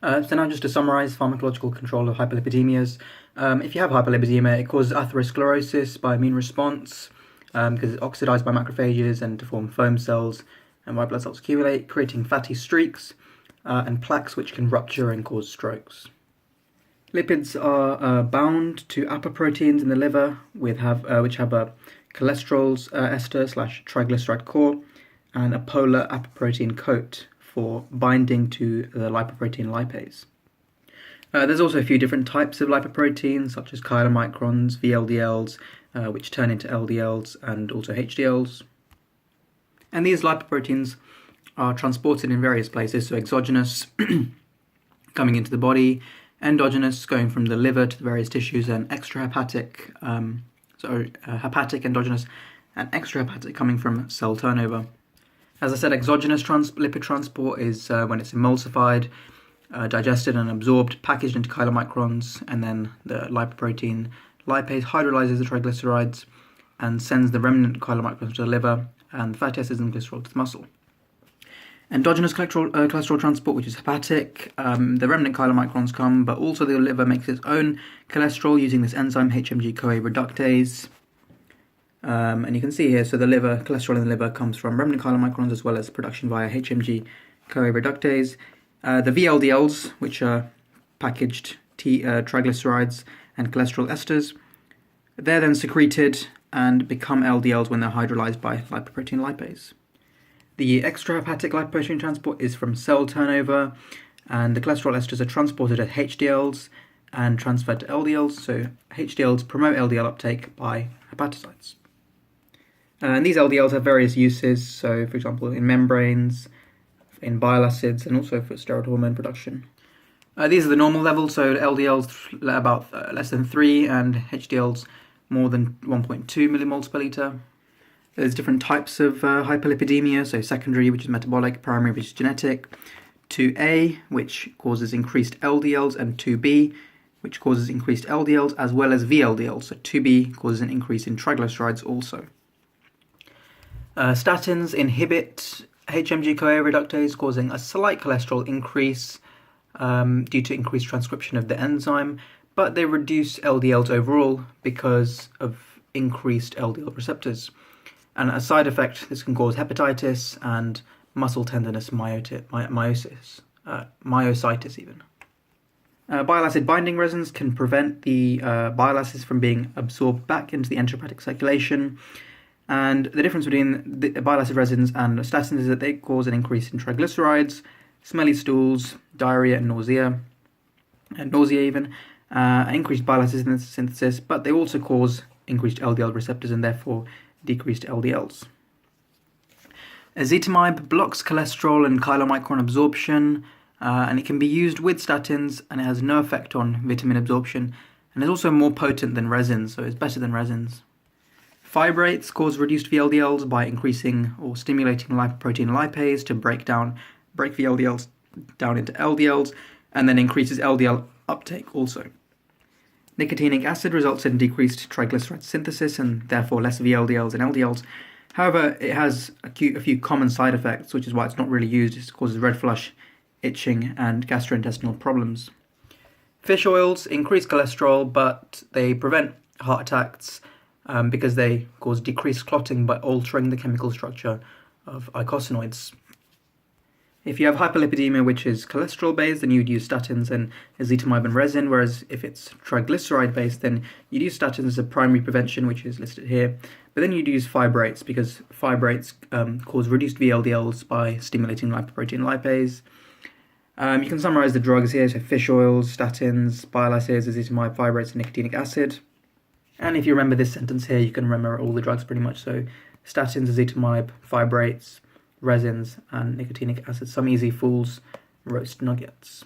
So now just to summarize pharmacological control of hyperlipidemias. If you have hyperlipidemia, it causes atherosclerosis by immune response because it's oxidized by macrophages and to form foam cells, and white blood cells accumulate, creating fatty streaks and plaques which can rupture and cause strokes. Lipids are bound to apoproteins in the liver which have a cholesterol ester / triglyceride core and a polar apoprotein coat for binding to the lipoprotein lipase. There's also a few different types of lipoproteins, such as chylomicrons, VLDLs, which turn into LDLs, and also HDLs. And these lipoproteins are transported in various places, so exogenous, coming into the body, endogenous, going from the liver to the various tissues, and extrahepatic, hepatic, endogenous, and extrahepatic coming from cell turnover. As I said, exogenous lipid transport is when it's emulsified, digested and absorbed, packaged into chylomicrons, and then the lipoprotein lipase hydrolyzes the triglycerides and sends the remnant chylomicrons to the liver and the fatty acids and glycerol to the muscle. Endogenous cholesterol transport, which is hepatic, the remnant chylomicrons come, but also the liver makes its own cholesterol using this enzyme HMG-CoA reductase. And you can see here, so the cholesterol in the liver comes from remnant chylomicrons as well as production via HMG-CoA reductase. The VLDLs, which are packaged triglycerides and cholesterol esters, they're then secreted and become LDLs when they're hydrolyzed by lipoprotein lipase. The extrahepatic lipoprotein transport is from cell turnover, and the cholesterol esters are transported as HDLs and transferred to LDLs, so HDLs promote LDL uptake by hepatocytes. And these LDLs have various uses, so for example in membranes, in bile acids, and also for steroid hormone production. These are the normal levels, so LDLs about less than 3 and HDLs more than 1.2 millimoles per litre. There's different types of hyperlipidemia, so secondary, which is metabolic, primary, which is genetic, 2A, which causes increased LDLs, and 2B, which causes increased LDLs, as well as VLDLs, so 2B causes an increase in triglycerides also. Statins inhibit HMG-CoA reductase, causing a slight cholesterol increase due to increased transcription of the enzyme, but they reduce LDLs overall because of increased LDL receptors. And as a side effect, this can cause hepatitis and muscle tenderness, myositis even. Bile acid binding resins can prevent the bile acids from being absorbed back into the enterohepatic circulation. And the difference between the bile acid resins and statins is that they cause an increase in triglycerides, smelly stools, diarrhea and nausea even, increased bile acid synthesis, but they also cause increased LDL receptors and therefore decreased LDLs. Ezetimibe blocks cholesterol and chylomicron absorption, and it can be used with statins, and it has no effect on vitamin absorption, and is also more potent than resins, so it's better than resins. Fibrates cause reduced VLDLs by increasing or stimulating lipoprotein lipase to break VLDLs down into LDLs, and then increases LDL uptake also. Nicotinic acid results in decreased triglyceride synthesis and therefore less VLDLs and LDLs. However, it has a few common side effects, which is why it's not really used. It causes red flush, itching, and gastrointestinal problems. Fish oils increase cholesterol, but they prevent heart attacks because they cause decreased clotting by altering the chemical structure of eicosanoids. If you have hyperlipidemia, which is cholesterol-based, then you'd use statins and ezetimibe and resin, whereas if it's triglyceride-based, then you'd use statins as a primary prevention, which is listed here. But then you'd use fibrates, because fibrates cause reduced VLDLs by stimulating lipoprotein lipase. You can summarize the drugs here, so fish oils, statins, bile acids, ezetimibe, fibrates, and nicotinic acid. And if you remember this sentence here, you can remember all the drugs pretty much, so statins, ezetimibe, fibrates, resins, and nicotinic acid. Some easy fools, roast nuggets.